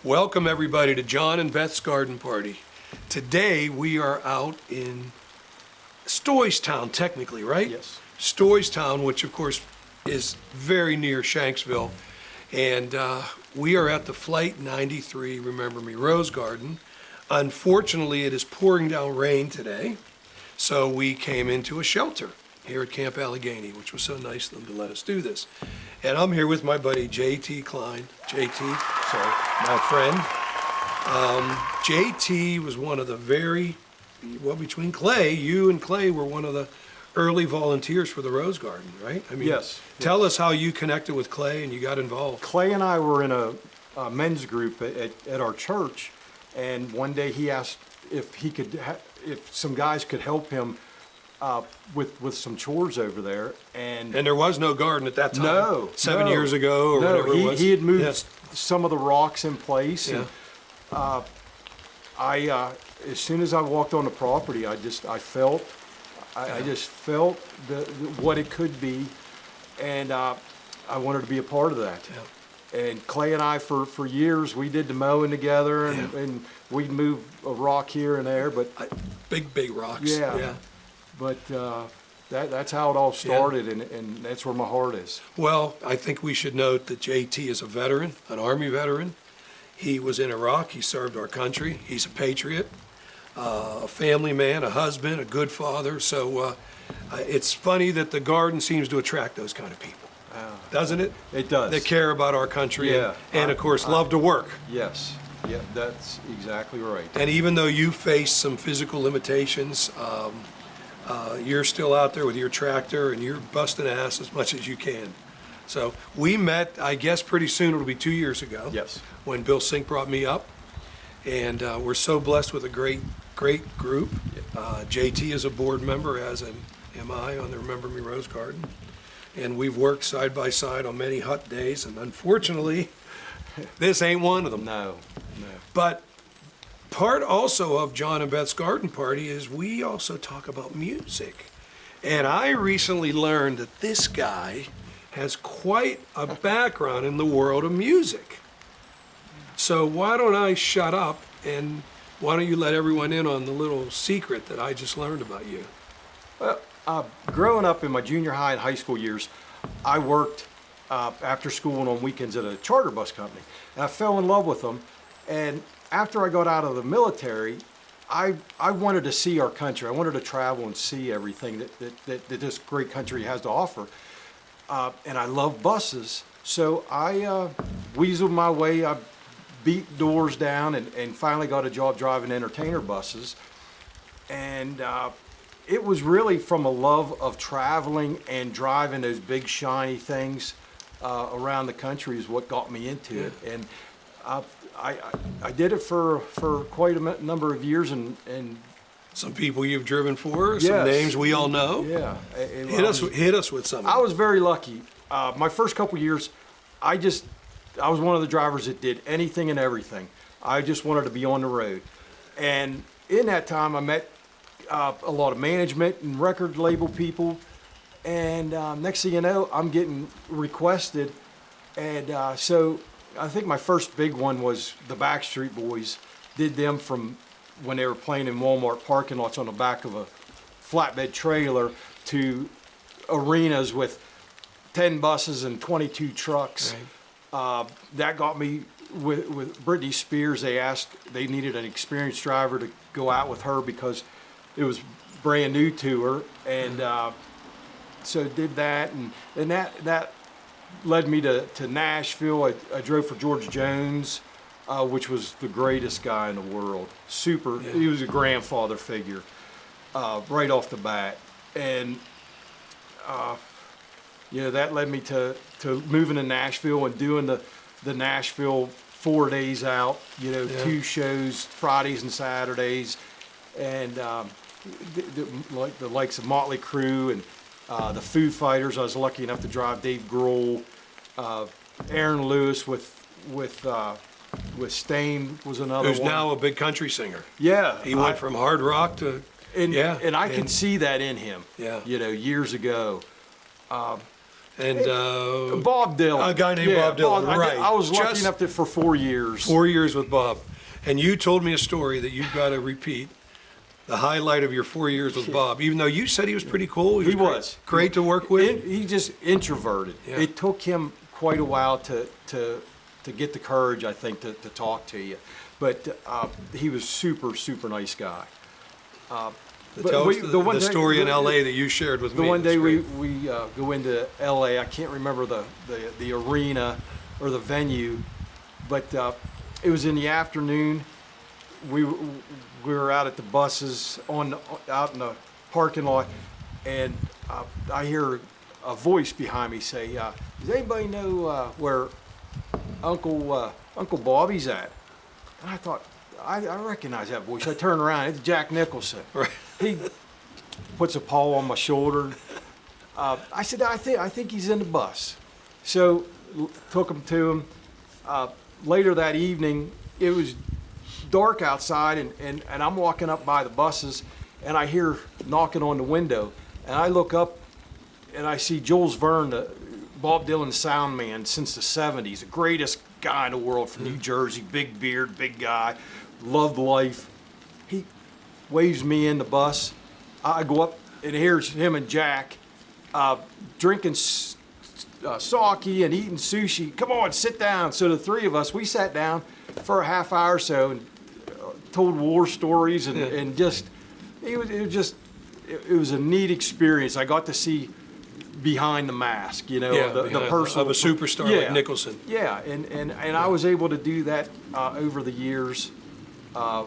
Welcome everybody to John and Beth's garden party. Today we are out in Stoystown, technically, right? Yes. Stoystown, which of course is very near Shanksville. And we are at the Flight 93 Remember Me Rose Garden. Unfortunately, it is pouring down rain today, so we came into a shelter here at Camp Allegheny, which was so nice of them to let us do this. And I'm here with my buddy JT Kline. My friend. JT was one of the between Clay, you and Clay were one of the early volunteers for the Rose Garden, right? I mean, Yes. Tell us how you connected with Clay and you got involved. Clay and I were in a men's group at our church, and one day he asked if some guys could help him with some chores over there, and there was no garden at that time. No, 7 years ago or whatever it was. He had moved some of the rocks in place, and as soon as I walked on the property, I just felt what it could be, and I wanted to be a part of that. Yeah. And Clay and I, for years, we did the mowing together, and we'd move a rock here and there, but big rocks. Yeah. But that's how it all started, and that's where my heart is. Well, I think we should note that JT is a veteran, an Army veteran. He was in Iraq. He served our country. He's a patriot, a family man, a husband, a good father. So it's funny that the garden seems to attract those kind of people, doesn't it? It does. They care about our country and of course, love to work. Yes. Yeah, that's exactly right. And even though you face some physical limitations, you're still out there with your tractor and you're busting ass as much as you can. So we met, I guess pretty soon, it'll be 2 years ago. Yes. When Bill Sink brought me up. And we're so blessed with a great group. JT is a board member, as am I, on the Remember Me Rose Garden. And we've worked side by side on many hot days, and unfortunately, this ain't one of them. No. But part also of John and Beth's garden party is we also talk about music. And I recently learned that this guy has quite a background in the world of music. So why don't I shut up and why don't you let everyone in on the little secret that I just learned about you? Well, growing up in my junior high and high school years, I worked after school and on weekends at a charter bus company. And I fell in love with them. And after I got out of the military, I wanted to see our country. I wanted to travel and see everything that this great country has to offer. And I love buses. So I weaseled my way. I beat doors down and finally got a job driving entertainer buses. And it was really from a love of traveling and driving those big shiny things around the country is what got me into it. And I did it for quite a number of years, and some people you've driven for, some names we all know. Yeah. Hit us with something. I was very lucky. My first couple years, I was one of the drivers that did anything and everything. I just wanted to be on the road. And in that time, I met a lot of management and record label people. And next thing you know, I'm getting requested. And so I think my first big one was the Backstreet Boys. Did them from when they were playing in Walmart parking lots on the back of a flatbed trailer to arenas with 10 buses and 22 trucks. Right. That got me with Britney Spears. They needed an experienced driver to go out with her because it was brand new to her. And so did that. And that led me to Nashville. I drove for George Jones, which was the greatest guy in the world. Super. Yeah. He was a grandfather figure right off the bat. And that led me to moving to Nashville and doing the Nashville 4 days out, 2 shows, Fridays and Saturdays, and the likes of Motley Crue and the Foo Fighters. I was lucky enough to drive Dave Grohl, Aaron Lewis with Stain was another Who's one. now a big country singer. Yeah. He went from hard rock to, and I could see that in him, yeah. Years ago. And Bob Dylan. a guy named Bob Dylan, right. I was lucky Just enough to for 4 years. 4 years with Bob. And you told me a story that you've got to repeat. The highlight of your 4 years with Bob, even though you said he was pretty cool. He great, was. great to work with. He just introverted. Yeah. It took him quite a while to get the courage, I think, to talk to you. But he was super nice guy. Tell us the story in L.A. that you shared with me. The one day It's we great. go into L.A. I can't remember the arena or the venue, but it was in the afternoon. We were out at the buses out in the parking lot, and I hear a voice behind me say, "Does anybody know where Uncle Bobby's at?" And I thought, I recognize that voice. I turn around, it's Jack Nicholson. Right. He puts a paw on my shoulder. I said, I think he's in the bus. So took him to him. Later that evening, it was dark outside, and I'm walking up by the buses, and I hear knocking on the window, and I look up, and I see Jules Verne, Bob Dylan's sound man since the 70s, the greatest guy in the world from New Jersey, big beard, big guy, loved life. He waves me in the bus. I go up, and here's him and Jack drinking sake and eating sushi. Come on, sit down. So the three of us, we sat down for a half hour or so and told war stories, and just it was a neat experience. I got to see behind the mask, the person of a superstar like Nicholson. Yeah, and I was able to do that over the years. I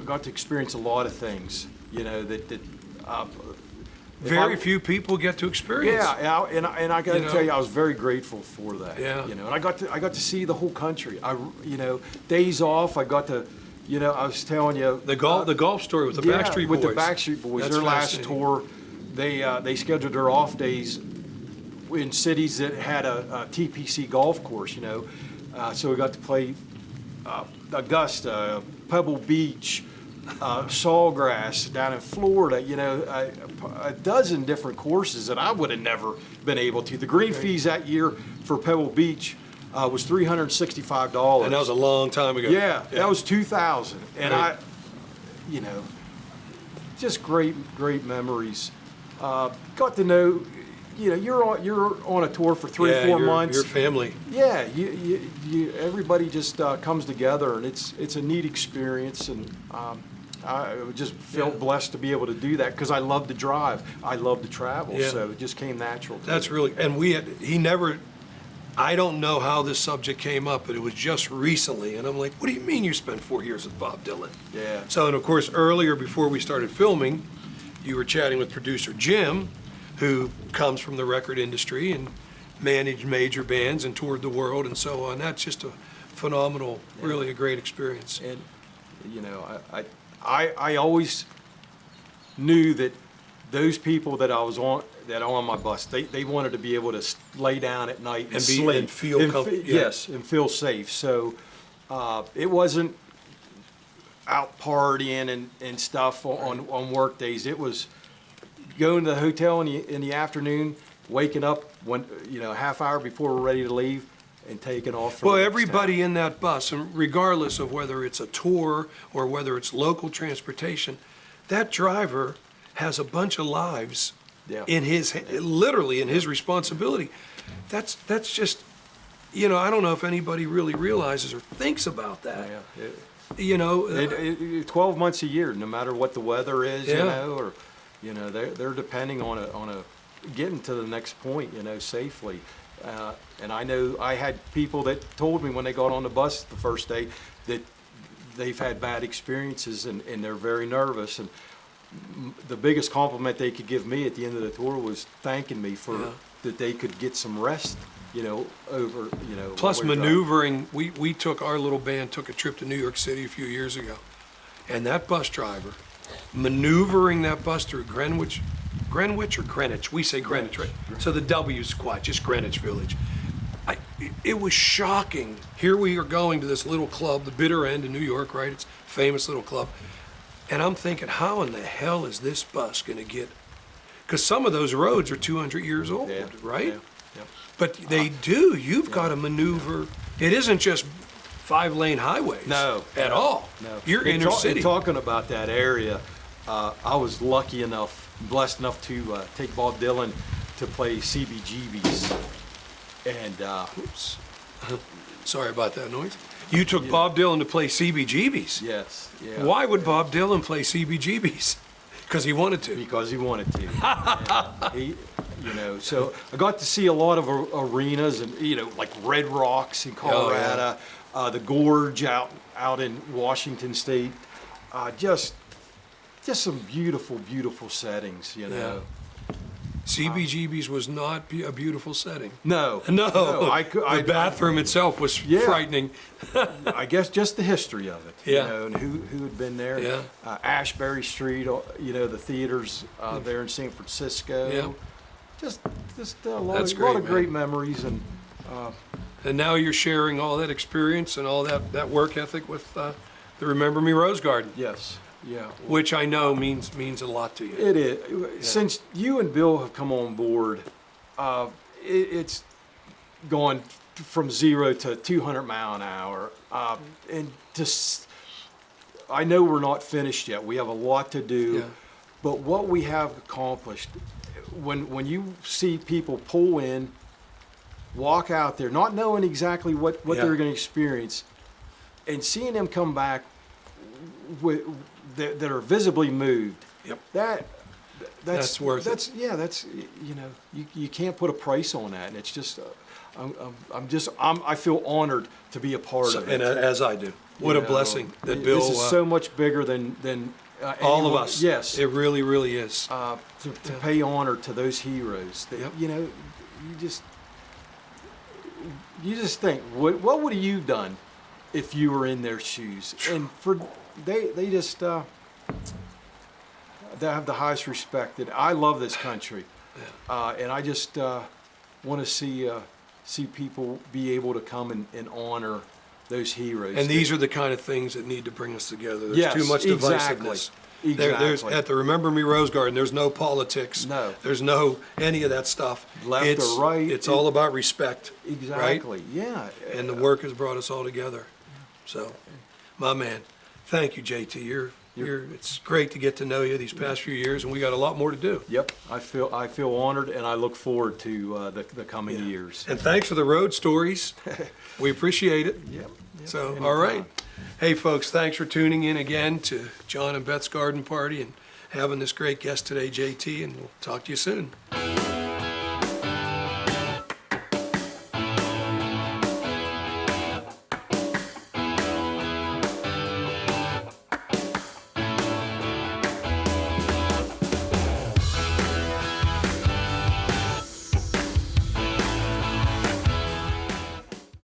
got to experience a lot of things, Very few people get to experience. Yeah, and I got to tell you, I was very grateful for that. Yeah. And I got to see the whole country. Days off, I got to, I was telling you The golf story with the Backstreet Boys. with the Backstreet Boys, That's their last fascinating. tour, they scheduled their off days in cities that had a TPC golf course. So we got to play Augusta, Pebble Beach, Sawgrass down in Florida, a dozen different courses that I would have never been able to. The green fees that year for Pebble Beach was $365. And that was a long time ago. Yeah, that was 2000. And Right. Just great memories. Got to know, you're on a tour for 3 or 4 months. Your family. Yeah, everybody just comes together, and it's a neat experience, and I just felt blessed to be able to do that because I love to drive, I love to travel, Yeah. so it just came natural to That's me. really, and he never, I don't know how this subject came up, but it was just recently, and I'm like, what do you mean you spent 4 years with Bob Dylan? Yeah. So, and of course, earlier before we started filming, you were chatting with producer Jim, who comes from the record industry and managed major bands and toured the world and so on. That's just a phenomenal, really a great experience. And I always knew that those people that on my bus, they wanted to be able to lay down at night and be- sleep and feel comfortable. Yeah. Yes, and feel safe. So it wasn't out partying and stuff on work days. It was going to the hotel in the afternoon, waking up a half hour before we're ready to leave, and taking off. Well, everybody in that bus, and regardless of whether it's a tour or whether it's local transportation, that driver has a bunch of lives literally in his responsibility. That's just, I don't know if anybody really realizes or thinks about that. Yeah. 12 months a year, no matter what the weather is, Yeah. or they're depending on getting to the next point, safely. And I know I had people that told me when they got on the bus the first day that they've had bad experiences and they're very nervous. And the biggest compliment they could give me at the end of the tour was thanking me for that they could get some rest, over. Plus while we're driving. maneuvering, we took, our little band took a trip to New York City a few years ago. And that bus driver, maneuvering that bus through Greenwich or Greenwich? We say Greenwich, right? So the W's quiet, just Greenwich Village. It was shocking. Here we are going to this little club, the Bitter End in New York, right? It's a famous little club. And I'm thinking, how in the hell is this bus going to get? Because some of those roads are 200 years old, right? Yep. But they do. You've got to maneuver. It isn't just 5-lane highways. No, At all. No. You're inner city. Talking about that area, I was lucky enough, blessed enough to take Bob Dylan to play CBGB's. And Oops. Sorry about that noise. You took Bob Dylan to play CBGB's. yes, yeah. Why would Bob Dylan play CBGB's? Because he wanted to. Because he wanted to. And so I got to see a lot of arenas and, like Red Rocks in Colorado, the Gorge out in Washington State. Just some beautiful, beautiful settings, Yeah. CBGB's was not a beautiful setting. No. No, the bathroom itself was frightening. I guess just the history of it, Yeah. and who had been there. Yeah. Ashbury Street, the theaters there in San Francisco. Yeah. Just a lot, That's lot great, of man. great memories. And now you're sharing all that experience and all that work ethic with the Remember Me Rose Garden, Yes, yeah. which I know means a lot to you. It is. Since you and Bill have come on board, it's gone from 0 to 200 mile an hour. And just, I know we're not finished yet. We have a lot to do. Yeah. But what we have accomplished, when you see people pull in, walk out there, not knowing exactly what Yeah. they're going to experience, and seeing them come back that are visibly moved, Yep. that's worth it. That's you can't put a price on that, and it's just I feel honored to be a part of it. And as I do. What a blessing that Bill. This is so much bigger than all of anyone- us. Yes, It really, really is. to pay honor to those heroes. That, Yep. You just think, what would you done if you were in their shoes? And they just they have the highest respect. And I love this country, and I just want to see people be able to come and honor those heroes. And these are the kind of things that need to bring us together. There's Yes, too much exactly. divisiveness. There's Exactly. at the Remember Me Rose Garden, there's no politics. No. There's no any of that stuff. Left It's- or right. It's all about respect. Exactly. Right? Yeah. And the work has brought us all together. So, my man, thank you, JT. It's great to get to know you these past few years, and we got a lot more to do. Yep. I feel honored, and I look forward to the coming years. And thanks for the road stories. We appreciate it. Yep. So, Anytime. all right. Hey, folks, thanks for tuning in again to John and Beth's Garden Party and having this great guest today, JT, and we'll talk to you soon.